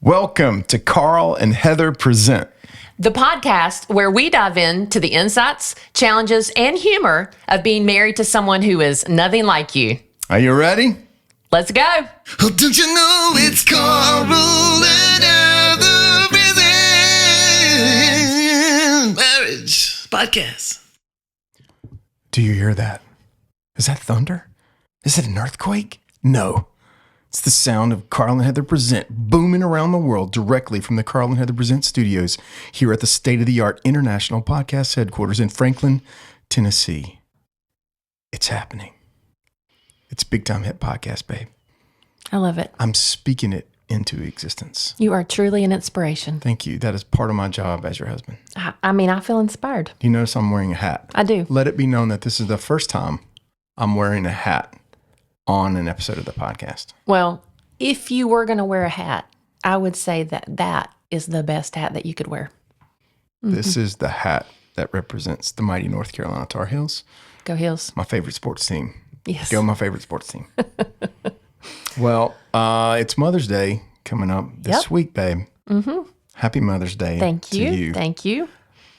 Welcome to Carl and Heather Present, the podcast where we dive into the insights, challenges, and humor of being married to someone who is nothing like you. Are you ready? Let's go. Oh, don't you know it's Carl and Heather Present Marriage Podcast. Do you hear that? Is that thunder? Is it an earthquake? No. It's the sound of Carl and Heather Present booming around the world directly from the Carl and Heather Present studios here at the state-of-the-art International Podcast headquarters in Franklin, Tennessee. It's happening. It's Big Time Hit Podcast, babe. I love it. I'm speaking it into existence. You are truly an inspiration. Thank you. That is part of my job as your husband. I feel inspired. You notice I'm wearing a hat. I do. Let it be known that this is the first time I'm wearing a hat on an episode of the podcast. Well, if you were going to wear a hat, I would say that is the best hat that you could wear. Mm-hmm. This is the hat that represents the mighty North Carolina Tar Heels. Go Heels. My favorite sports team. Yes. Go my favorite sports team. Well, it's Mother's Day coming up this week, babe. Mm-hmm. Happy Mother's Day. Thank you. To you. Thank you.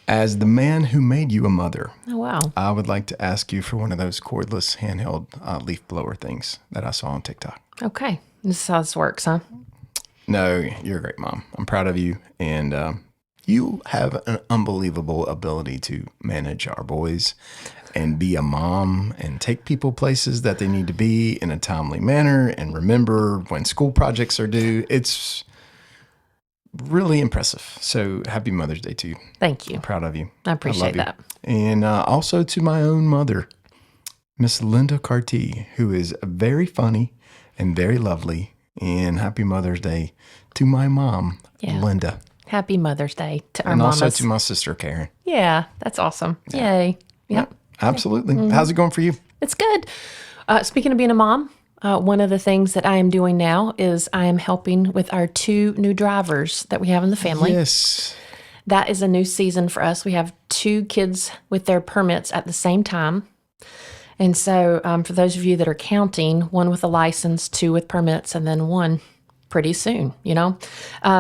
As the man who made you a mother, oh, wow. I would like to ask you for one of those cordless handheld leaf blower things that I saw on TikTok. Okay. This is how this works, huh? No, you're a great mom. I'm proud of you. And you have an unbelievable ability to manage our boys and be a mom and take people places that they need to be in a timely manner and remember when school projects are due. It's really impressive. So happy Mother's Day to you. Thank you. I'm proud of you. I appreciate that. And also to my own mother, Miss Linda Carty, who is very funny and very lovely. And happy Mother's Day to my mom, Linda. Happy Mother's Day to our and mamas. Also to my sister, Karen. Yeah, that's awesome. Yeah. Yay. Yep. Absolutely. Mm-hmm. How's it going for you? It's good. Speaking of being a mom, one of the things that I am doing now is I am helping with our 2 new drivers that we have in the family. Yes. That is a new season for us. We have 2 kids with their permits at the same time. And so for those of you that are counting, 1 with a license, 2 with permits, and then 1 pretty soon, you know.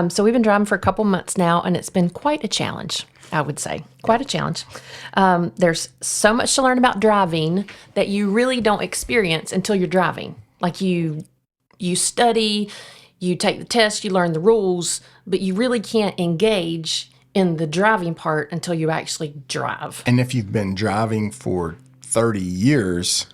So we've been driving for a couple months now, and it's been quite a challenge, I would say. Quite a challenge. There's so much to learn about driving that you really don't experience until you're driving. Like you study, you take the test, you learn the rules, but you really can't engage in the driving part until you actually drive. And if you've been driving for 30 years,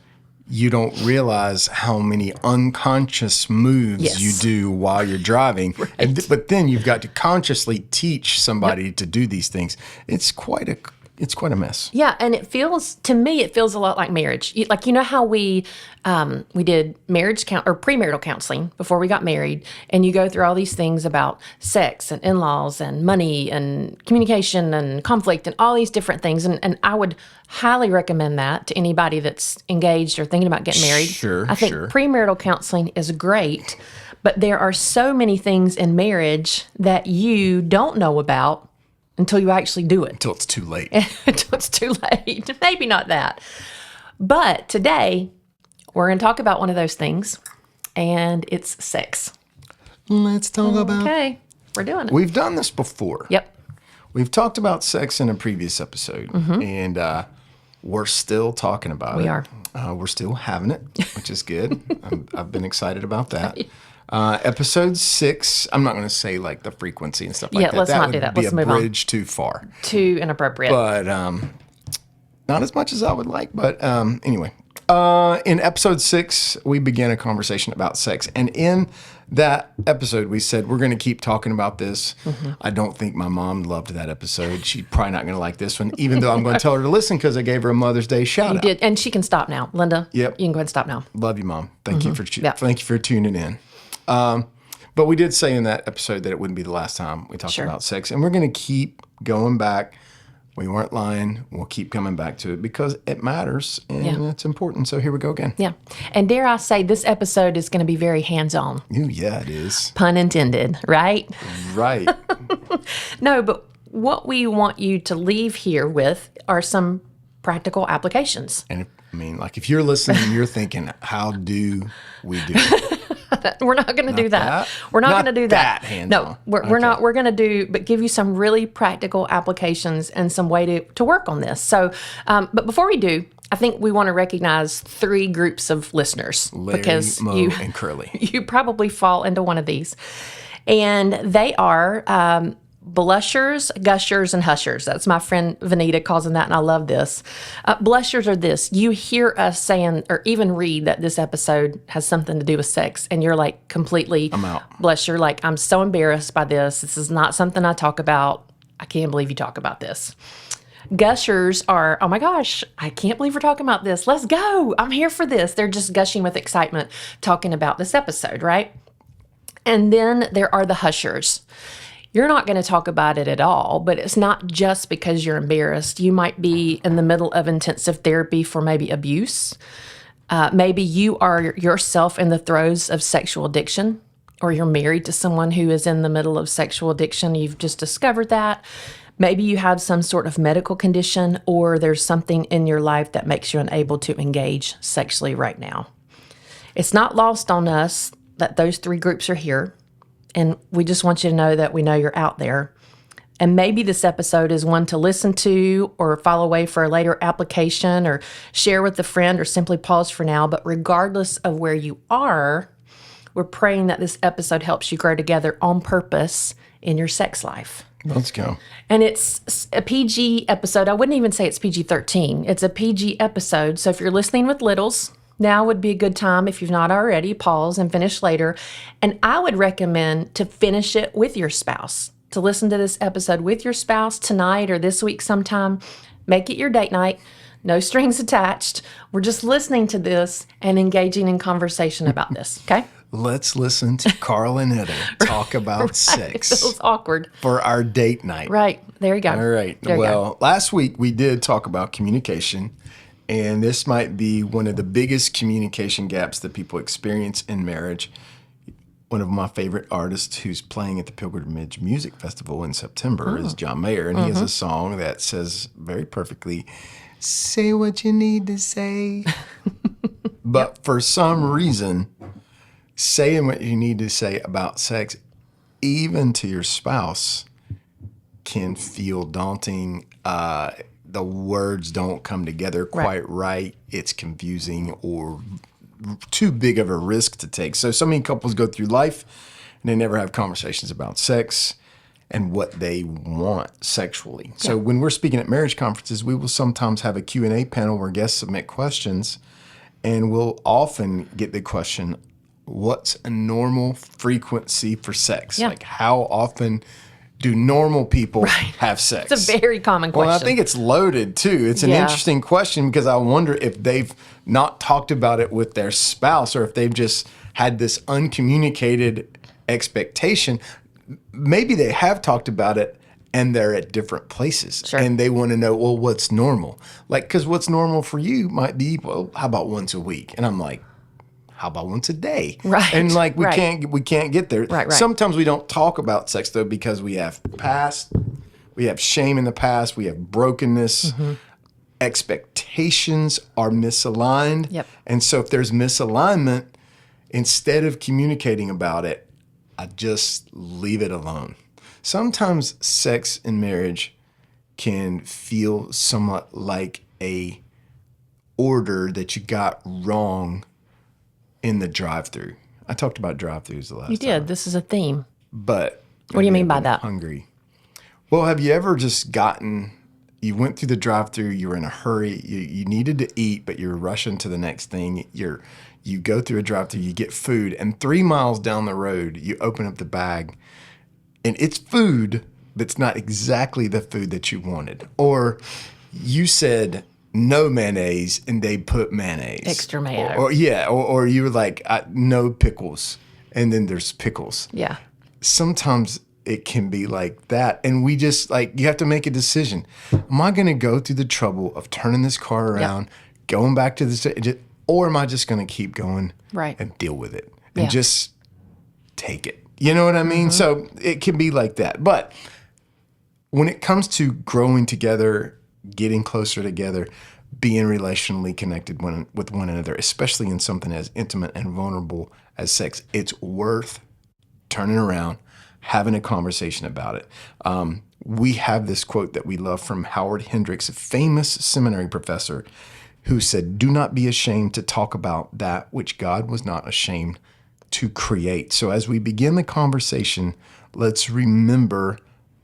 you don't realize how many unconscious moves you do while you're driving. Right. But then you've got to consciously teach somebody to do these things. It's quite a mess. Yeah, and to me, it feels a lot like marriage. Like, you know how we did premarital counseling before we got married, and you go through all these things about sex and in-laws and money and communication and conflict and all these different things. And I would highly recommend that to anybody that's engaged or thinking about getting married. Sure, I think premarital counseling is great, but there are so many things in marriage that you don't know about until you actually do it. Until it's too late. Until it's too late. Maybe not that. But today, we're going to talk about one of those things, and it's sex. Let's talk about. Okay, we're doing it. We've done this before. Yep. We've talked about sex in a previous episode, and we're still talking about it. We are. We're still having it, which is good. I've been excited about that. Episode 6, I'm not going to say like the frequency and stuff like that. Yeah, let's not do that. Let's move on. That would be a bridge too far. Too inappropriate. But not as much as I would like. But anyway, in episode 6, we began a conversation about sex. And in that episode, we said, we're going to keep talking about this. Mm-hmm. I don't think my mom loved that episode. She's probably not going to like this one, even though I'm going to tell her to listen because I gave her a Mother's Day shout out. You did. And she can stop now. Linda, Yep. You can go ahead and stop now. Love you, Mom. Thank you for tuning in. But we did say in that episode that it wouldn't be the last time we talked about sex. And we're going to keep going back. We weren't lying. We'll keep coming back to it because it matters and it's important. So here we go again. Yeah. And dare I say, this episode is going to be very hands-on. Ooh, yeah, it is. Pun intended, right? Right. No, but what we want you to leave here with are some practical applications. And if you're listening and you're thinking, how do we do it? We're not going to do that. that? We're not Not going to do that. that hands-on. No, we're not. We're going to do, but give you some really practical applications and some way to work on this. So, but before we do, I think we want to recognize 3 groups of listeners Larry, because Mo, you and Curly. you probably fall into one of these, and they are. Blushers, gushers, and hushers. That's my friend Vanita calls them that, and I love this. Blushers are this. You hear us saying, or even read that this episode has something to do with sex, and you're like completely I'm out. blusher, like, I'm so embarrassed by this. This is not something I talk about. I can't believe you talk about this. Gushers are, oh my gosh, I can't believe we're talking about this. Let's go. I'm here for this. They're just gushing with excitement talking about this episode, right? And then there are the hushers. You're not going to talk about it at all, but it's not just because you're embarrassed. You might be in the middle of intensive therapy for maybe abuse. Maybe you are yourself in the throes of sexual addiction, or you're married to someone who is in the middle of sexual addiction. You've just discovered that. Maybe you have some sort of medical condition, or there's something in your life that makes you unable to engage sexually right now. It's not lost on us that those 3 groups are here. And we just want you to know that we know you're out there. And maybe this episode is one to listen to or file away for a later application or share with a friend or simply pause for now. But regardless of where you are, we're praying that this episode helps you grow together on purpose in your sex life. Let's go. And it's a PG episode. I wouldn't even say it's PG-13. It's a PG episode. So if you're listening with littles, now would be a good time, if you've not already, pause and finish later. And I would recommend to finish it with your spouse, to listen to this episode with your spouse tonight or this week sometime. Make it your date night. No strings attached. We're just listening to this and engaging in conversation about this, okay? Let's listen to Carl and Heather talk about It sex feels awkward. for our date night. Right. There you go. All right. There you Well, last week we did talk about communication, and this might be one of the biggest communication gaps that people experience in marriage. One of my favorite artists who's playing at the Pilgrimage Music Festival in September is John Mayer, and he has a song that says very perfectly, "Say what you need to say." But for some reason, saying what you need to say about sex, even to your spouse, can feel daunting. The words don't come together quite right. It's confusing or too big of a risk to take. So many couples go through life and they never have conversations about sex and what they want sexually. So when we're speaking at marriage conferences, we will sometimes have a Q&A panel where guests submit questions, and we'll often get the question, what's a normal frequency for sex? Yeah. Like, how often do normal people have sex? It's a very common question. Well, I think it's loaded too. It's an interesting question because I wonder if they've not talked about it with their spouse, or if they've just had this uncommunicated expectation. Maybe they have talked about it and they're at different places. Sure. And they want to know, well, what's normal? Like, because what's normal for you might be, well, how about once a week? And I'm like, how about once a day? Right. And like we Right. can't get there. Right. Sometimes we don't talk about sex though because we have past, we have shame in the past, we have brokenness, expectations are misaligned. Yep. And so if there's misalignment, instead of communicating about it, I just leave it alone. Sometimes sex in marriage can feel somewhat like a order that you got wrong in the drive-through. I talked about drive-throughs the last You time. did. This is a theme. But What do you mean by I'm that? Hungry. Well, have you ever just you went through the drive-through, you were in a hurry, you needed to eat, but you're rushing to the next thing. You go through a drive-through, you get food, and 3 miles down the road, you open up the bag, and it's food, but it's not exactly the food that you wanted. Or you said no mayonnaise, and they put mayonnaise. Extra mayo. Or you were like, no pickles, and then there's pickles. Yeah. Sometimes it can be like that. And we just you have to make a decision. Am I going to go through the trouble of turning this car around, going back to the, or am I just going to keep going and deal with it and just take it? You know what I mean? So it can be like that. But when it comes to growing together, getting closer together, being relationally connected with one another, especially in something as intimate and vulnerable as sex, it's worth turning around, having a conversation about it. We have this quote that we love from Howard Hendricks, a famous seminary professor, who said, "Do not be ashamed to talk about that which God was not ashamed to create." So as we begin the conversation, let's remember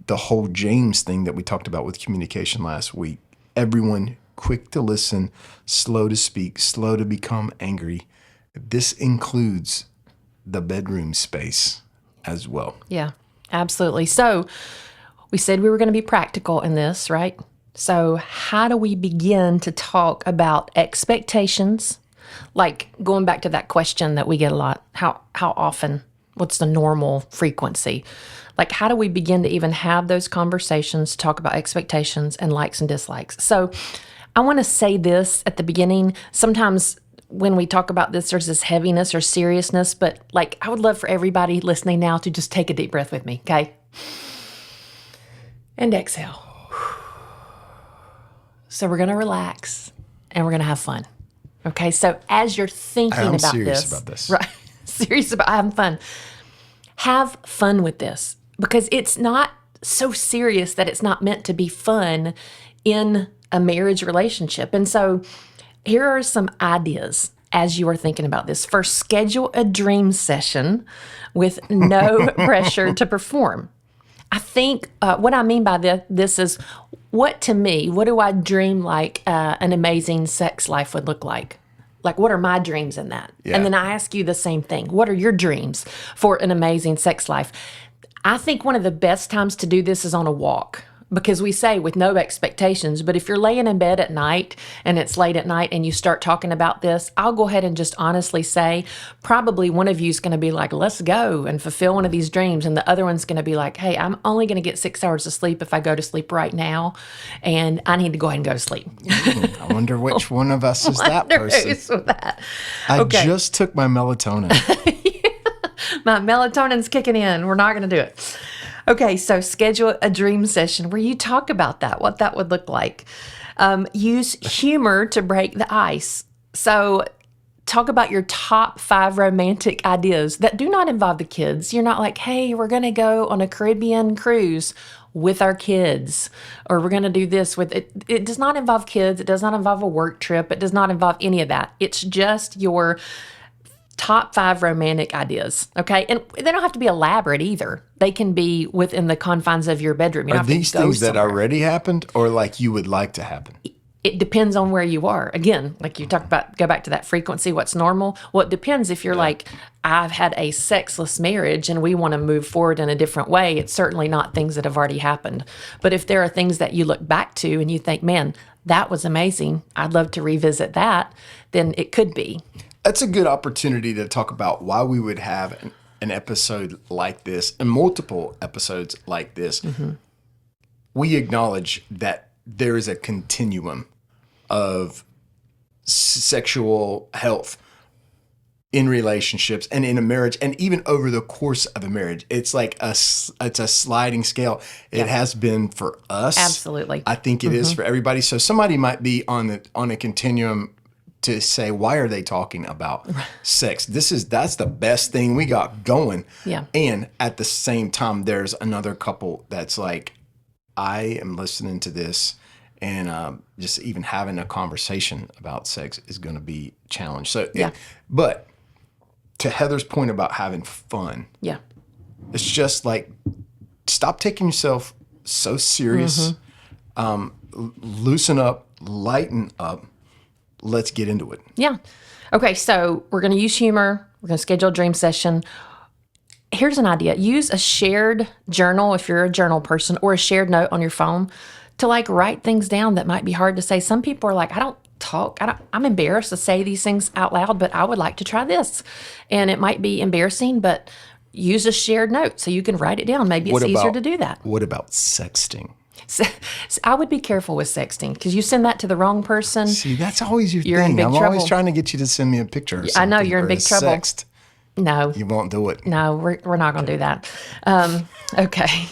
the whole James thing that we talked about with communication last week. Everyone quick to listen, slow to speak, slow to become angry. This includes the bedroom space as well. Yeah, absolutely. So we said we were going to be practical in this, right? So how do we begin to talk about expectations? Like going back to that question that we get a lot, how often, what's the normal frequency? Like how do we begin to even have those conversations, talk about expectations and likes and dislikes? So I want to say this at the beginning. Sometimes when we talk about this, there's this heaviness or seriousness, but like I would love for everybody listening now to just take a deep breath with me, okay? And exhale. So we're going to relax and we're going to have fun. Okay, so as you're thinking I'm about serious this, about this. right? Serious about having fun. Have fun with this because it's not so serious that it's not meant to be fun in a marriage relationship. And so here are some ideas as you are thinking about this. First, schedule a dream session with no pressure to perform. I think what I mean by this is what do I dream like an amazing sex life would look like? Like, what are my dreams in that? Yeah. And then I ask you the same thing. What are your dreams for an amazing sex life? I think one of the best times to do this is on a walk. Because we say with no expectations, but if you're laying in bed at night and it's late at night and you start talking about this, I'll go ahead and just honestly say probably one of you is going to be like, let's go and fulfill one of these dreams. And the other one's going to be like, hey, I'm only going to get 6 hours of sleep if I go to sleep right now. And I need to go ahead and go to sleep. I wonder which one of us is that person. Who's with that? I Okay. just took my melatonin. My melatonin's kicking in. We're not going to do it. Okay, so schedule a dream session where you talk about that, what that would look like. Use humor to break the ice. So talk about your top 5 romantic ideas that do not involve the kids. You're not like, hey, we're going to go on a Caribbean cruise with our kids, or we're going to do this with it. It does not involve kids. It does not involve a work trip. It does not involve any of that. It's just your top 5 romantic ideas, okay? And they don't have to be elaborate either. They can be within the confines of your bedroom. You don't Are have these to go things that somewhere. already happened or like you would like to happen? It depends on where you are. Again, like you talked about, go back to that frequency, what's normal. Well, it depends if you're like, I've had a sexless marriage and we want to move forward in a different way. It's certainly not things that have already happened. But if there are things that you look back to and you think, man, that was amazing, I'd love to revisit that, then it could be. That's a good opportunity to talk about why we would have an episode like this and multiple episodes like this. Mm-hmm. We acknowledge that there is a continuum of sexual health in relationships and in a marriage and even over the course of a marriage. It's like it's a sliding scale. It has been for us. Absolutely. I think it is for everybody. So somebody might be on a continuum to say, why are they talking about sex? That's the best thing we got going. Yeah. And at the same time, there's another couple that's like, I am listening to this and just even having a conversation about sex is going to be challenged. So, but to Heather's point about having fun, Yeah. it's just like, stop taking yourself so serious, loosen up, lighten up. Let's get into it. Yeah. Okay, so we're going to use humor. We're going to schedule a dream session. Here's an idea. Use a shared journal if you're a journal person or a shared note on your phone to like write things down that might be hard to say. Some people are like, I'm embarrassed to say these things out loud, but I would like to try this. And it might be embarrassing, but use a shared note so you can write it down. Maybe it's easier to do that. What about sexting? So I would be careful with sexting because you send that to the wrong person. See, that's always your You're in thing. big I'm trouble. always trying to get you to send me a picture or something. I know, you're in or big a trouble. Sext. No. You won't do it. No, we're not going to do that. Okay.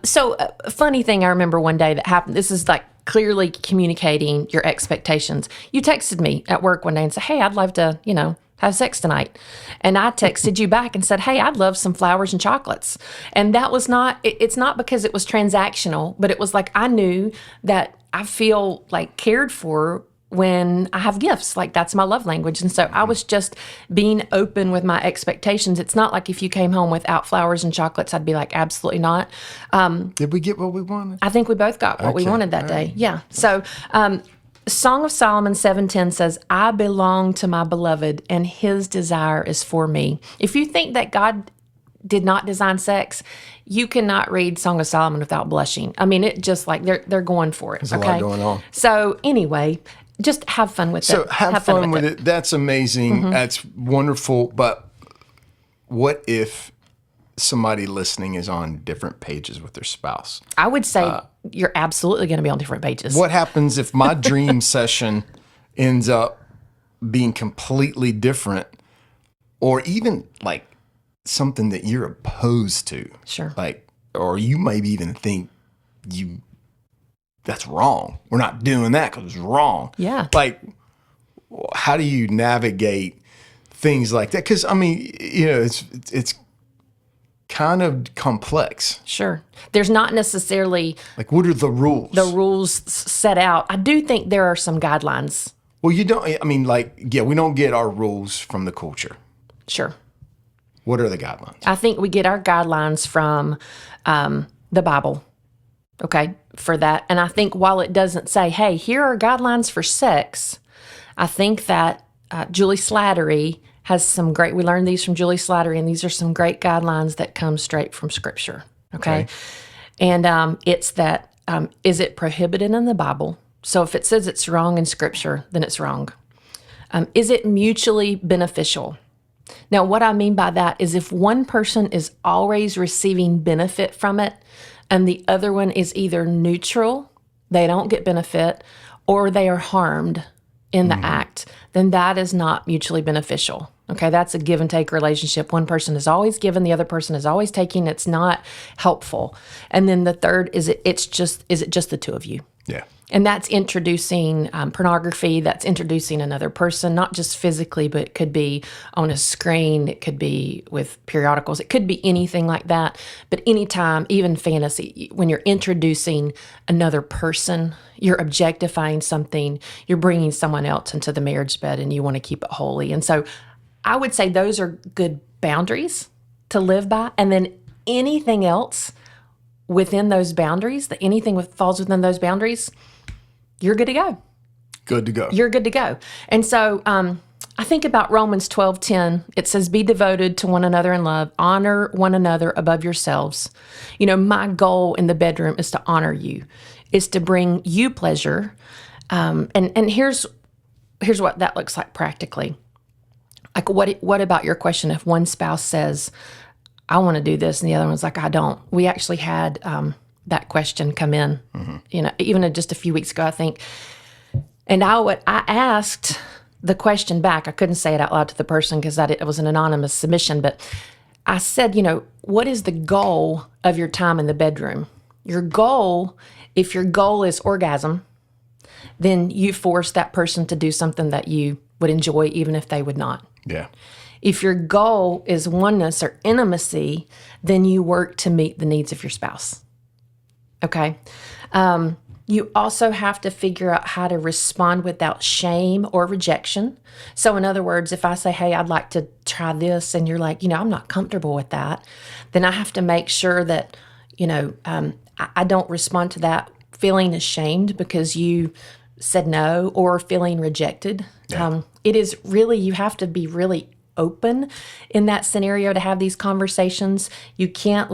So a funny thing I remember one day that happened, this is like clearly communicating your expectations. You texted me at work one day and said, hey, I'd love to, have sex tonight. And I texted you back and said, hey, I'd love some flowers and chocolates. And that was not, it's not because it was transactional, but it was like I knew that I feel like cared for when I have gifts. Like that's my love language. And so I was just being open with my expectations. It's not like if you came home without flowers and chocolates, I'd be like, absolutely not. Did we get what we wanted? I think we both got what we Okay. wanted that day. Yeah. So, Song of Solomon 7:10 says, I belong to my beloved and his desire is for me. If you think that God did not design sex, you cannot read Song of Solomon without blushing. I mean, it just like they're going for it. There's a lot going on. So anyway, just have fun with So it. have fun with it. That's amazing. That's wonderful. But what if somebody listening is on different pages with their spouse? I would say you're absolutely going to be on different pages. What happens if my dream session ends up being completely different, or even like something that you're opposed to? Sure. Like, or you maybe even think that's wrong. We're not doing that because it's wrong. Yeah. Like, how do you navigate things like that? Because I mean, you know, it's kind of complex. Sure. There's not necessarily Like, what are the rules? the rules set out. I do think there are some guidelines. Well, you don't. I mean, like, yeah, we don't get our rules from the culture. Sure. What are the guidelines? I think we get our guidelines from the Bible, okay, for that. And I think while it doesn't say, hey, here are guidelines for sex, I think that Julie Slattery has some great, we learned these from Julie Slattery, and these are some great guidelines that come straight from Scripture, okay? And it's that, is it prohibited in the Bible? So if it says it's wrong in Scripture, then it's wrong. Is it mutually beneficial? Now, what I mean by that is if one person is always receiving benefit from it and the other one is either neutral, they don't get benefit, or they are harmed in the act, then that is not mutually beneficial. Okay, that's a give and take relationship. One person is always giving, the other person is always taking. It's not helpful. And then the third is is it just the two of you? Yeah. And that's introducing pornography, that's introducing another person, not just physically, but it could be on a screen, it could be with periodicals, it could be anything like that. But anytime, even fantasy, when you're introducing another person, you're objectifying something, you're bringing someone else into the marriage bed and you want to keep it holy. And so I would say those are good boundaries to live by. And then anything else within those boundaries, that anything falls within those boundaries, you're good to go. Good to go. You're good to go. And so I think about Romans 12:10. It says, be devoted to one another in love. Honor one another above yourselves. You know, my goal in the bedroom is to honor you, is to bring you pleasure. And here's what that looks like practically. Like, what about your question if one spouse says, I want to do this, and the other one's like, I don't? We actually had that question come in, you know, even just a few weeks ago, I think. And I asked the question back. I couldn't say it out loud to the person because it was an anonymous submission, but I said, you know, what is the goal of your time in the bedroom? Your goal, if your goal is orgasm, then you force that person to do something that you would enjoy even if they would not. Yeah. If your goal is oneness or intimacy, then you work to meet the needs of your spouse. Okay? You also have to figure out how to respond without shame or rejection. So in other words, if I say, hey, I'd like to try this, and you're like, you know, I'm not comfortable with that, then I have to make sure that, you know, I don't respond to that feeling ashamed because you said no, or feeling rejected. Yeah. It is really, you have to be really open in that scenario to have these conversations. You can't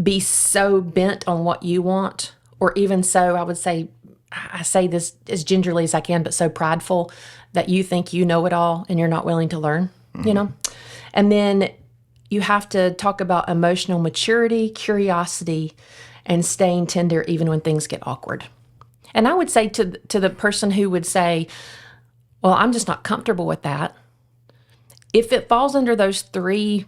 be so bent on what you want, or even so, I would say, I say this as gingerly as I can, but so prideful that you think you know it all and you're not willing to learn, you know? And then you have to talk about emotional maturity, curiosity, and staying tender even when things get awkward. And I would say to the person who would say, well, I'm just not comfortable with that. If it falls under those three,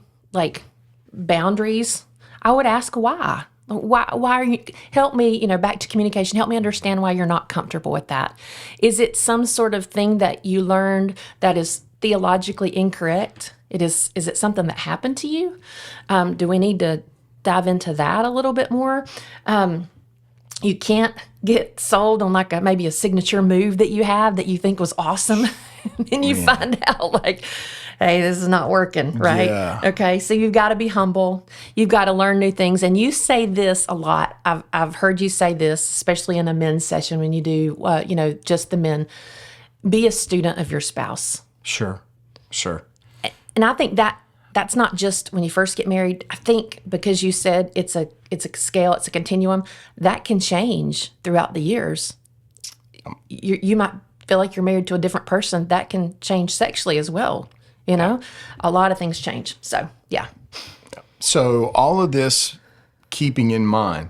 boundaries, I would ask why. Why are you, help me, back to communication, help me understand why you're not comfortable with that. Is it some sort of thing that you learned that is theologically incorrect? Is it something that happened to you? Do we need to dive into that a little bit more? You can't get sold on like maybe a signature move that you have that you think was awesome. And you find out like, hey, this is not working, right? Yeah. Okay, so you've got to be humble. You've got to learn new things. And you say this a lot. I've heard you say this, especially in a men's session when you do, just the men. Be a student of your spouse. Sure. And I think that's not just when you first get married. I think because you said it's a scale, it's a continuum, that can change throughout the years. You might feel like you're married to a different person. That can change sexually as well. A lot of things change. So, yeah. So all of this keeping in mind,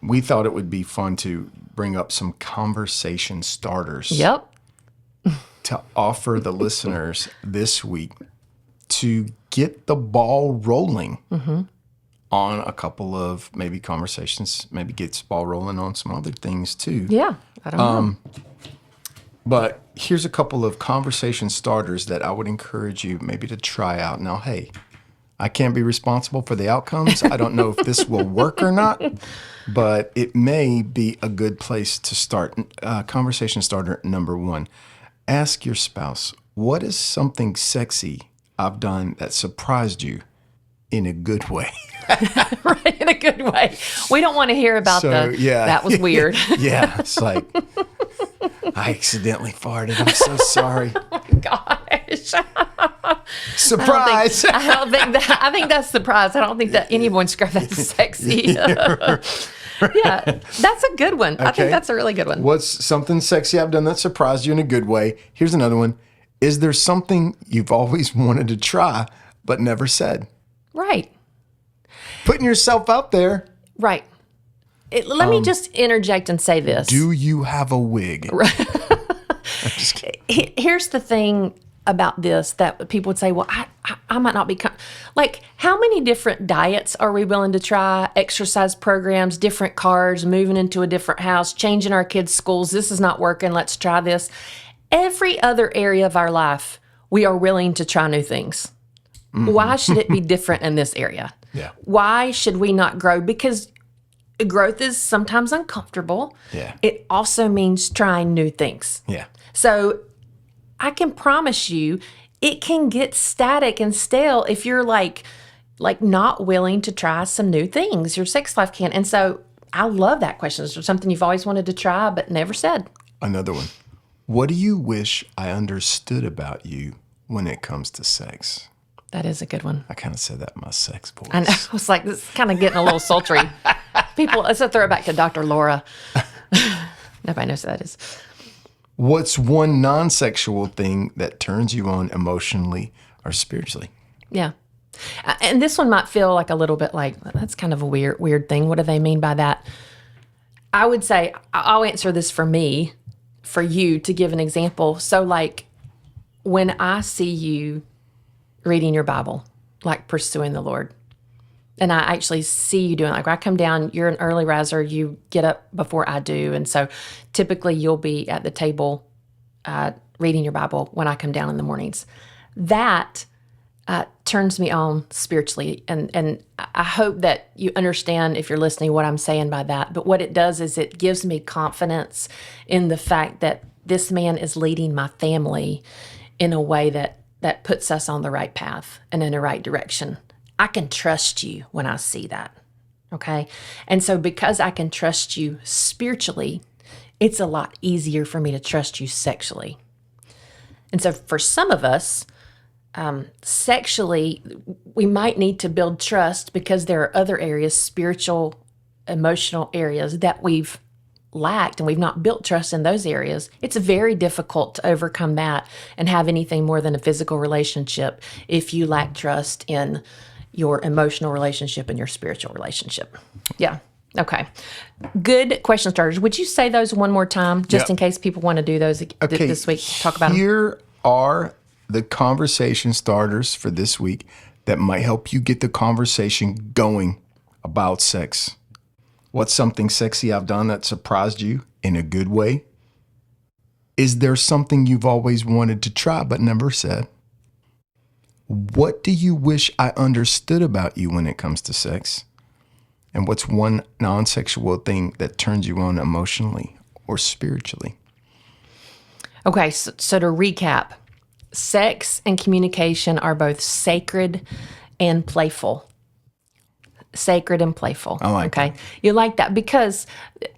we thought it would be fun to bring up some conversation starters. Yep. To offer the listeners this week to get the ball rolling on a couple of maybe conversations, maybe gets ball rolling on some other things too. Yeah. I don't know. But here's a couple of conversation starters that I would encourage you maybe to try out. Now, hey, I can't be responsible for the outcomes. I don't know if this will work or not, but it may be a good place to start. Conversation starter number 1. Ask your spouse, what is something sexy I've done that surprised you in a good way? Right, in a good way. We don't want to hear about that was weird. Yeah, it's like, I accidentally farted. I'm so sorry. Oh, gosh. Surprise! I think that's surprise. I don't think that anyone described that as sexy. Yeah, that's a good one. I think that's a really good one. What's something sexy I've done that surprised you in a good way? Here's another one. Is there something you've always wanted to try but never said? Right. Putting yourself out there. Right. Let me just interject and say this. Do you have a wig? Here's the thing about this that people would say, well, I might not be, like, how many different diets are we willing to try? Exercise programs, different cars, moving into a different house, changing our kids' schools. This is not working. Let's try this. Every other area of our life, we are willing to try new things. Mm-hmm. Why should it be different in this area? Yeah. Why should we not grow? Because growth is sometimes uncomfortable. Yeah. It also means trying new things. Yeah. So I can promise you it can get static and stale if you're like not willing to try some new things. Your sex life can. And so I love that question. Is there something you've always wanted to try but never said? Another one. What do you wish I understood about you when it comes to sex? That is a good one. I kind of said that in my sex voice. I know. I was like, this is kind of getting a little sultry. People, it's a throwback to Dr. Laura. Nobody knows who that is. What's one non-sexual thing that turns you on emotionally or spiritually? Yeah. And this one might feel like a little bit like, that's kind of a weird thing. What do they mean by that? I would say, I'll answer this for me, for you to give an example. So like when I see you reading your Bible, like pursuing the Lord, and I actually see you doing, like when I come down, you're an early riser, you get up before I do. And so typically you'll be at the table reading your Bible when I come down in the mornings. That turns me on spiritually. And I hope that you understand, if you're listening, what I'm saying by that. But what it does is it gives me confidence in the fact that this man is leading my family in a way that puts us on the right path and in the right direction. I can trust you when I see that, okay? And so because I can trust you spiritually, it's a lot easier for me to trust you sexually. And so for some of us, sexually, we might need to build trust because there are other areas, spiritual, emotional areas that we've lacked and we've not built trust in those areas. It's very difficult to overcome that and have anything more than a physical relationship if you lack trust in your emotional relationship and your spiritual relationship. Yeah. Okay. Good question starters. Would you say those one more time, just in case people want to do those this week? Talk about them. Here are the conversation starters for this week that might help you get the conversation going about sex. What's something sexy I've done that surprised you in a good way? Is there something you've always wanted to try but never said? What do you wish I understood about you when it comes to sex? And what's one non-sexual thing that turns you on emotionally or spiritually? Okay, so to recap, sex and communication are both sacred and playful. Sacred and playful. I like that. You like that because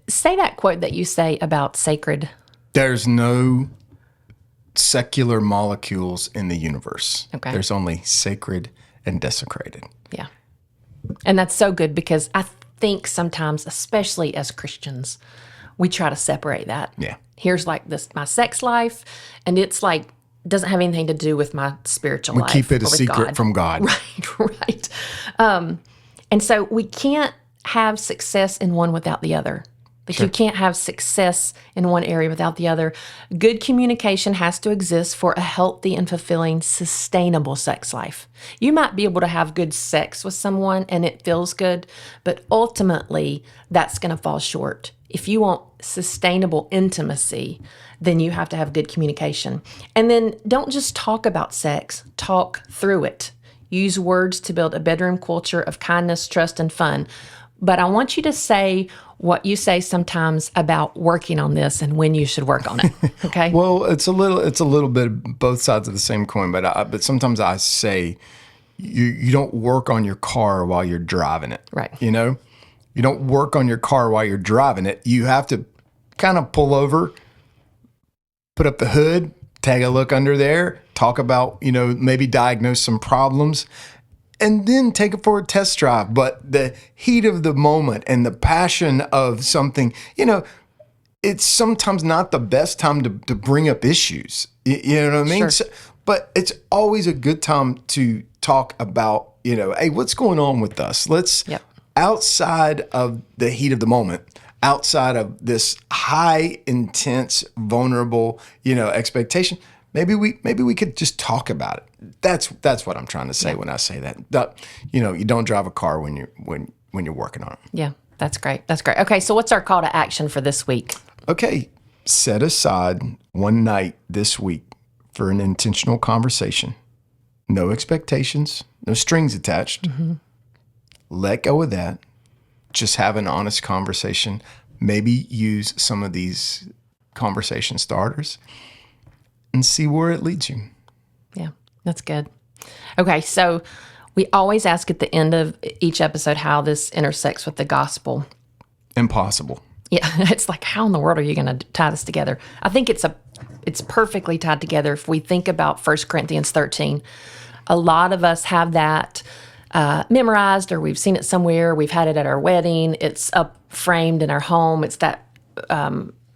say that quote that you say about sacred. There's no secular molecules in the universe. Okay. There's only sacred and desecrated. Yeah. And that's so good because I think sometimes, especially as Christians, we try to separate that. Yeah. Here's like this my sex life, and it's like doesn't have anything to do with my spiritual We life. keep it a or with secret God. from God. Right. And so we can't have success in one without the other. Like you can't have success in one area without the other. Good communication has to exist for a healthy and fulfilling, sustainable sex life. You might be able to have good sex with someone and it feels good, but ultimately that's going to fall short. If you want sustainable intimacy, then you have to have good communication. And then don't just talk about sex, talk through it. Use words to build a bedroom culture of kindness, trust, and fun. But I want you to say what you say sometimes about working on this and when you should work on it. Okay? Well, it's a little bit of both sides of the same coin, but sometimes I say you don't work on your car while you're driving it. Right. You know? You don't work on your car while you're driving it. You have to kind of pull over, put up the hood, take a look under there, talk about, maybe diagnose some problems, and then take it for a test drive. But the heat of the moment and the passion of something, it's sometimes not the best time to bring up issues. You know what I mean? Sure. So, but it's always a good time to talk about, hey, what's going on with us? Let's, Yep. outside of the heat of the moment, outside of this high, intense, vulnerable, expectation, maybe we could just talk about it. That's what I'm trying to say when I say that. You don't drive a car when you're working on it. Yeah, that's great. That's great. Okay, so what's our call to action for this week? Okay, set aside one night this week for an intentional conversation. No expectations, no strings attached. Mm-hmm. Let go of that. Just have an honest conversation. Maybe use some of these conversation starters and see where it leads you. Yeah, that's good. Okay, so we always ask at the end of each episode how this intersects with the gospel. Impossible. Yeah, it's like, how in the world are you going to tie this together? I think it's perfectly tied together if we think about 1 Corinthians 13. A lot of us have that memorized, or we've seen it somewhere. We've had it at our wedding. It's up framed in our home. It's that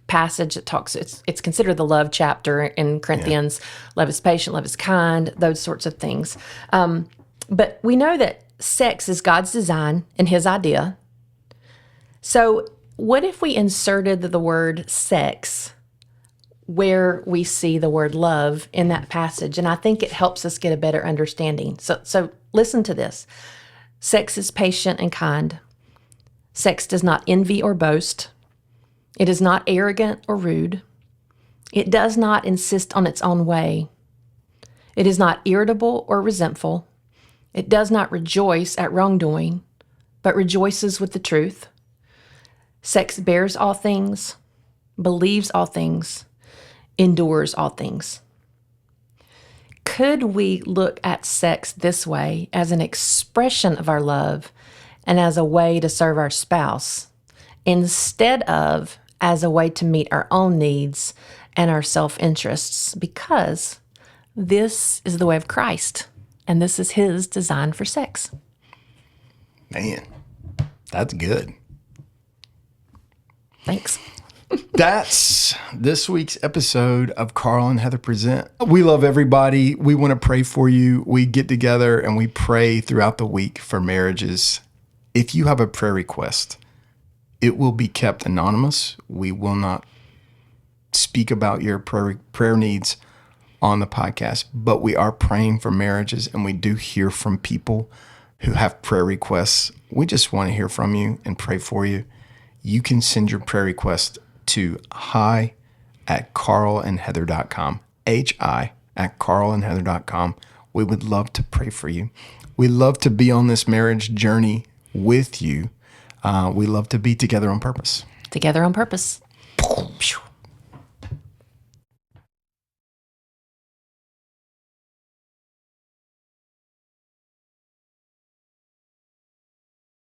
passage that talks. It's considered the love chapter in Corinthians. Yeah. Love is patient. Love is kind. Those sorts of things. But we know that sex is God's design and His idea. So what if we inserted the word sex where we see the word love in that passage? And I think it helps us get a better understanding. So listen to this. Sex is patient and kind. Sex does not envy or boast. It is not arrogant or rude. It does not insist on its own way. It is not irritable or resentful. It does not rejoice at wrongdoing, but rejoices with the truth. Sex bears all things, believes all things, endures all things. Could we look at sex this way as an expression of our love and as a way to serve our spouse, instead of as a way to meet our own needs and our self-interests? Because this is the way of Christ, and this is His design for sex. Man, that's good. Thanks. That's this week's episode of Carl and Heather Present. We love everybody. We want to pray for you. We get together and we pray throughout the week for marriages. If you have a prayer request, it will be kept anonymous. We will not speak about your prayer needs on the podcast, but we are praying for marriages, and we do hear from people who have prayer requests, we just want to hear from you and pray for you. You can send your prayer request to hi@carlandheather.com, hi@carlandheather.com. We would love to pray for you. We love to be on this marriage journey with you. We love to be together on purpose. Together on purpose.